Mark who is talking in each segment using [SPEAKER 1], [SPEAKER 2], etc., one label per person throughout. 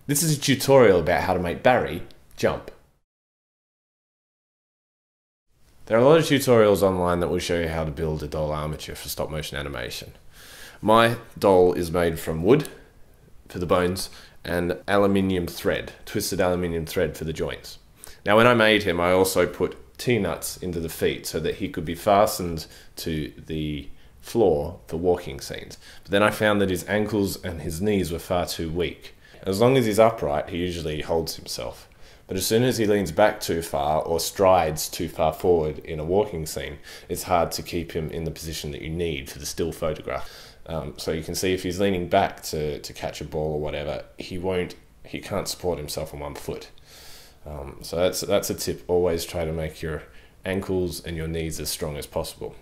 [SPEAKER 1] This is a tutorial about how to make Barry jump. There are a lot of tutorials online that will show you how to build a doll armature for stop motion animation. My doll is made from wood for the bones and aluminium thread, twisted aluminium thread for the joints. Now when I made him, I also put T-nuts into the feet so that he could be fastened to the floor for walking scenes. But then I found that his ankles and his knees were far too weak. As long as he's upright, he usually holds himself. But as soon as he leans back too far or strides too far forward in a walking scene, it's hard to keep him in the position that you need for the still photograph. So you can see if he's leaning back to catch a ball or whatever, he can't support himself on one foot. So that's a tip. Always try to make your ankles and your knees as strong as possible.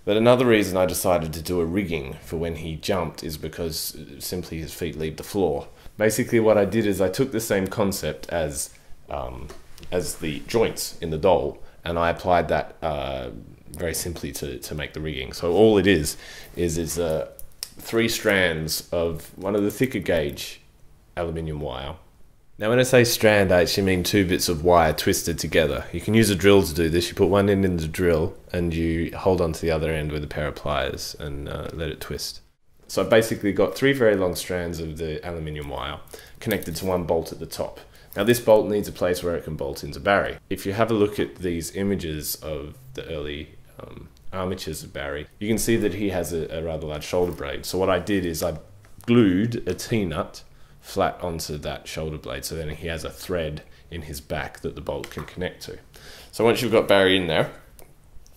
[SPEAKER 1] But another reason I decided to do a rigging for when he jumped is because simply his feet leave the floor. Basically what I did is I took the same concept as the joints in the doll, and I applied that very simply to make the rigging. So all it is 3 strands of one of the thicker gauge aluminium wire. Now when I say strand, I actually mean 2 bits of wire twisted together. You can use a drill to do this. You put one end in the drill and you hold onto the other end with a pair of pliers and let it twist. So I've basically got 3 very long strands of the aluminium wire connected to one bolt at the top. Now this bolt needs a place where it can bolt into Barry. If you have a look at these images of the early armatures of Barry, you can see that he has a rather large shoulder blade. So what I did is I glued a T-nut flat onto that shoulder blade, so then he has a thread in his back that the bolt can connect to. So once you've got Barry in there,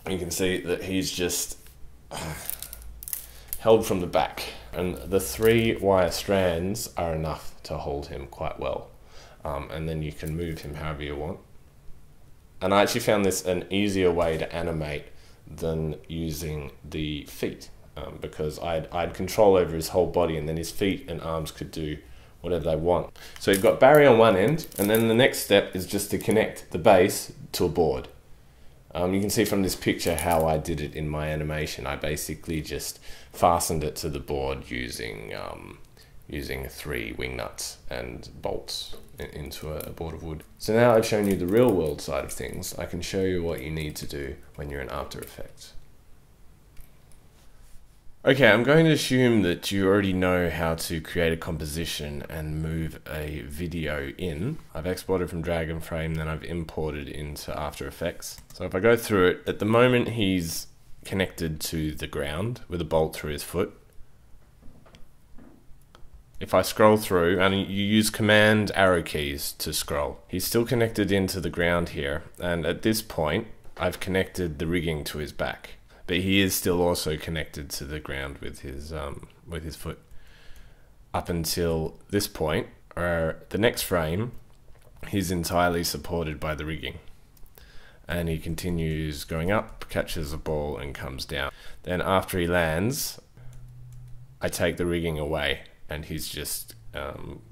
[SPEAKER 1] you can see that he's just held from the back, and the 3 wire strands are enough to hold him quite well. And then you can move him however you want. And I actually found this an easier way to animate than using the feet, because I had control over his whole body, and then his feet and arms could do whatever they want. So you've got Barry on one end, and then the next step is just to connect the base to a board. You can see from this picture how I did it in my animation. I basically just fastened it to the board using 3 wing nuts and bolts into a board of wood. So now I've shown you the real world side of things, I can show you what you need to do when you're in After Effects. Okay, I'm going to assume that you already know how to create a composition and move a video in. I've exported from Dragonframe, then I've imported into After Effects. So if I go through it, at the moment he's connected to the ground with a bolt through his foot. If I scroll through, and you use command arrow keys to scroll, he's still connected into the ground here, and at this point I've connected the rigging to his back. But he is still also connected to the ground with his foot up until this point, or the next frame, he's entirely supported by the rigging. And he continues going up, catches a ball and comes down. Then after he lands, I take the rigging away and he's just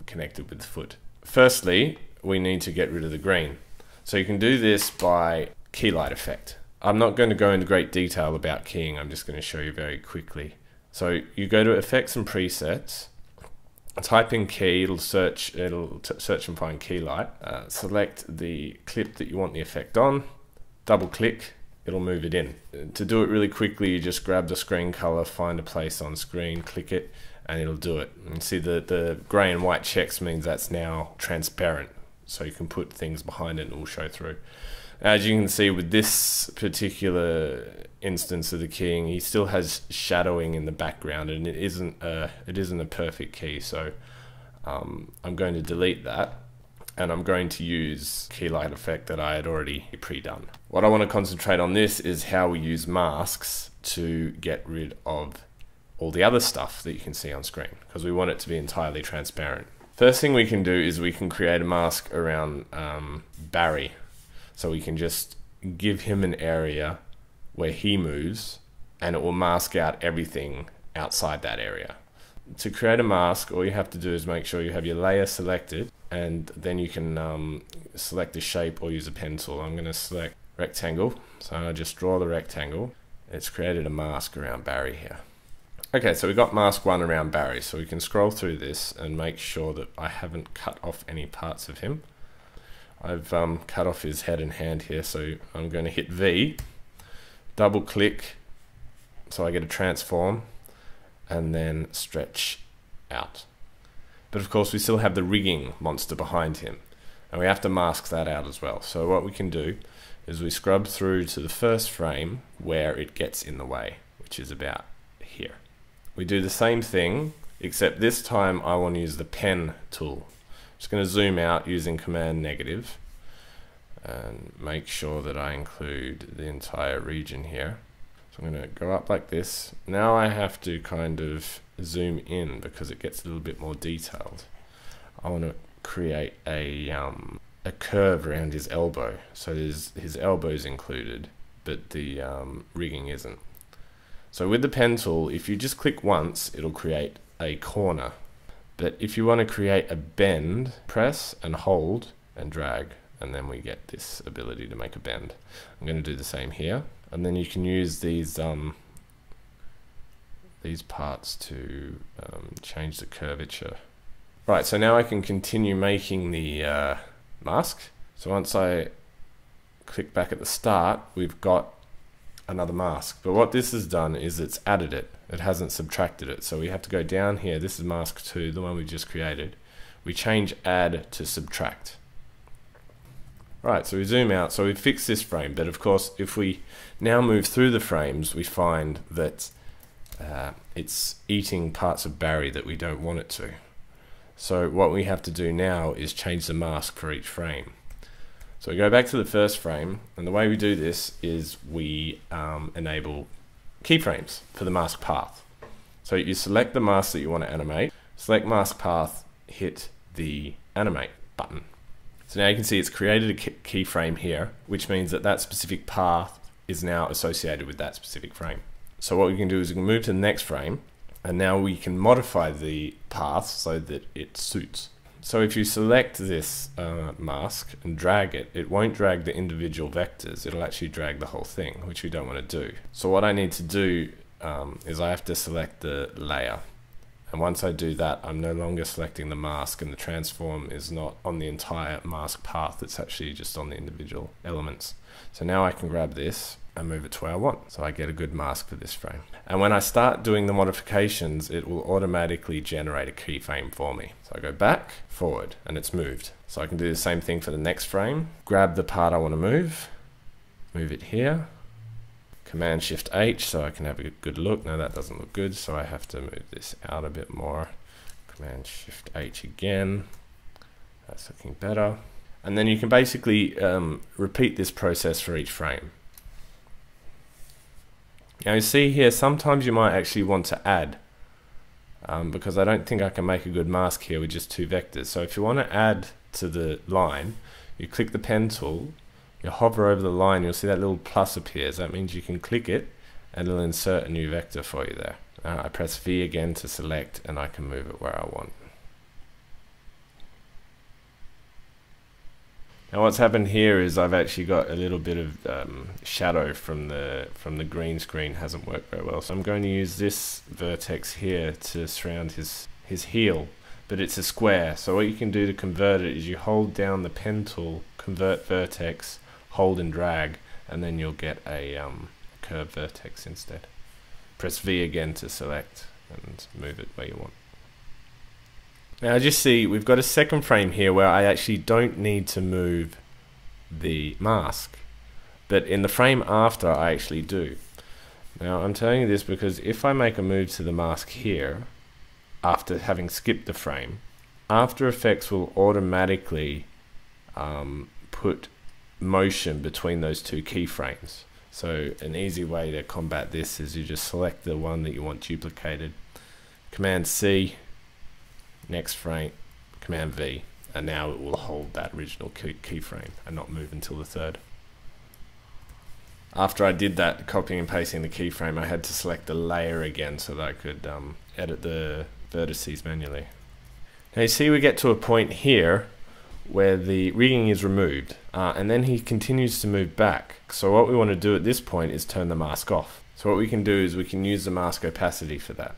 [SPEAKER 1] connected with the foot. Firstly, we need to get rid of the green. So you can do this by key light effect. I'm not going to go into great detail about keying, I'm just going to show you very quickly. So you go to Effects and Presets, type in key, it'll search and find key light. Select the clip that you want the effect on, double click, it'll move it in. To do it really quickly, you just grab the screen color, find a place on screen, click it, and it'll do it. And see the grey and white checks means that's now transparent, so you can put things behind it and it will show through. As you can see with this particular instance of the keying, he still has shadowing in the background, and it isn't a perfect key. So I'm going to delete that, and I'm going to use key light effect that I had already pre-done. What I want to concentrate on this is how we use masks to get rid of all the other stuff that you can see on screen, because we want it to be entirely transparent. First thing we can do is we can create a mask around Barry. So we can just give him an area where he moves, and it will mask out everything outside that area. To create a mask, all you have to do is make sure you have your layer selected, and then you can select a shape or use a pen tool. I'm going to select rectangle, so I just draw the rectangle. It's created a mask around Barry here. Okay, so we got mask 1 around Barry, so we can scroll through this and make sure that I haven't cut off any parts of him. I've cut off his head and hand here, so I'm going to hit V, double click, so I get a transform, and then stretch out. But of course we still have the rigging monster behind him, and we have to mask that out as well. So what we can do is we scrub through to the first frame where it gets in the way, which is about here. We do the same thing, except this time I want to use the pen tool. I'm just going to zoom out using Command negative and make sure that I include the entire region here. So I'm going to go up like this. Now I have to kind of zoom in because it gets a little bit more detailed. I want to create a curve around his elbow. So his elbow's included, but the rigging isn't. So with the pen tool, if you just click once, it'll create a corner. But if you want to create a bend, press and hold and drag, and then we get this ability to make a bend. I'm going to do the same here, and then you can use these parts to change the curvature. Right, so now I can continue making the mask. So once I click back at the start, we've got another mask. But what this has done is it's added it. It hasn't subtracted it. So we have to go down here. This is mask 2, the one we just created. We change add to subtract. Right, so we zoom out. So we fix this frame. But of course, if we now move through the frames, we find that it's eating parts of Barry that we don't want it to. So what we have to do now is change the mask for each frame. So we go back to the first frame, and the way we do this is we enable keyframes for the mask path. So you select the mask that you want to animate, select mask path, hit the animate button. So now you can see it's created a keyframe here, which means that that specific path is now associated with that specific frame. So what we can do is we can move to the next frame, and now we can modify the path so that it suits. So if you select this mask and drag it, it won't drag the individual vectors, it'll actually drag the whole thing, which we don't want to do. So what I need to do is I have to select the layer. And once I do that, I'm no longer selecting the mask, and the transform is not on the entire mask path, it's actually just on the individual elements. So now I can grab this and move it to where I want. So I get a good mask for this frame. And when I start doing the modifications, it will automatically generate a keyframe for me. So I go back, forward, and it's moved. So I can do the same thing for the next frame. Grab the part I want to move it here. Command Shift H so I can have a good look. No, that doesn't look good, so I have to move this out a bit more. Command Shift H again. That's looking better. And then you can basically repeat this process for each frame. Now you see here, sometimes you might actually want to add, because I don't think I can make a good mask here with just 2 vectors. So if you want to add to the line, you click the pen tool, you hover over the line, you'll see that little plus appears. That means you can click it and it'll insert a new vector for you there. I press V again to select, and I can move it where I want. Now what's happened here is I've actually got a little bit of shadow from the green screen. Hasn't worked very well. So I'm going to use this vertex here to surround his heel, but it's a square. So what you can do to convert it is you hold down the pen tool, convert vertex, hold and drag, and then you'll get a curved vertex instead. Press V again to select and move it where you want. Now just see, we've got a second frame here where I actually don't need to move the mask, but in the frame after I actually do. Now I'm telling you this because if I make a move to the mask here, after having skipped the frame, After Effects will automatically put motion between those 2 keyframes. So an easy way to combat this is you just select the one that you want duplicated, Command C, next frame, Command V, and now it will hold that original keyframe and not move until the 3rd. After I did that, copying and pasting the keyframe, I had to select the layer again so that I could edit the vertices manually. Now you see we get to a point here where the rigging is removed, and then he continues to move back. So what we want to do at this point is turn the mask off. So what we can do is we can use the mask opacity for that.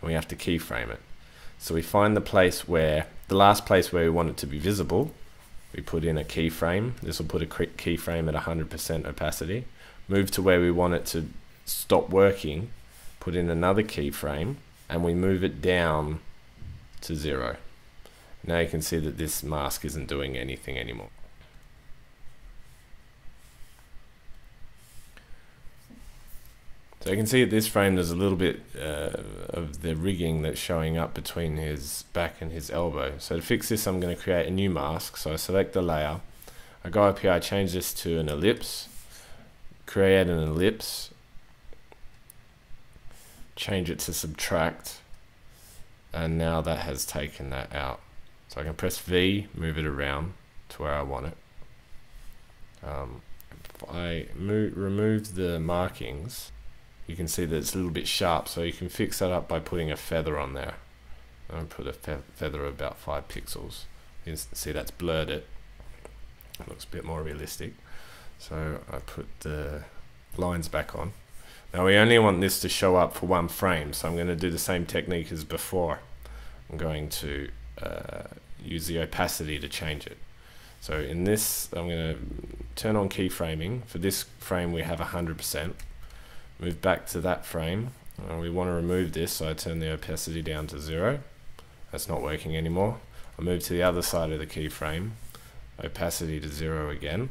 [SPEAKER 1] And we have to keyframe it. So we find the place where, the last place where we want it to be visible, we put in a keyframe. This will put a keyframe at 100% opacity. Move to where we want it to stop working, put in another keyframe, and we move it down to 0. Now you can see that this mask isn't doing anything anymore. So you can see at this frame there's a little bit of the rigging that's showing up between his back and his elbow. So to fix this, I'm going to create a new mask. So I select the layer, I go up here, I change this to an ellipse, create an ellipse, change it to subtract, and now that has taken that out. So I can press V, move it around to where I want it. If I remove the markings, you can see that it's a little bit sharp, so you can fix that up by putting a feather on there. I'll put a feather of about 5 pixels. You can see that's blurred it. It looks a bit more realistic. So I put the lines back on. Now we only want this to show up for 1 frame, so I'm going to do the same technique as before. I'm going to use the opacity to change it. So in this, I'm going to turn on keyframing. For this frame we have 100%. Move back to that frame. We want to remove this, so I turn the opacity down to 0. That's not working anymore. I move to the other side of the keyframe, opacity to 0 again.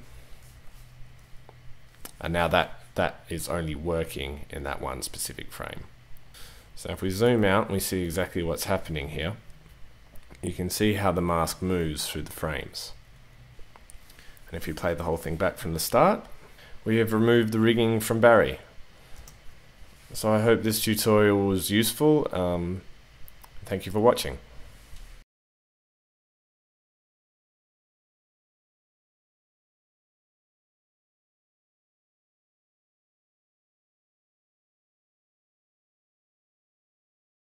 [SPEAKER 1] And now that is only working in that one specific frame. So if we zoom out and we see exactly what's happening here, you can see how the mask moves through the frames. And if you play the whole thing back from the start, we have removed the rigging from Barry. So I hope this tutorial was useful. Thank you for watching.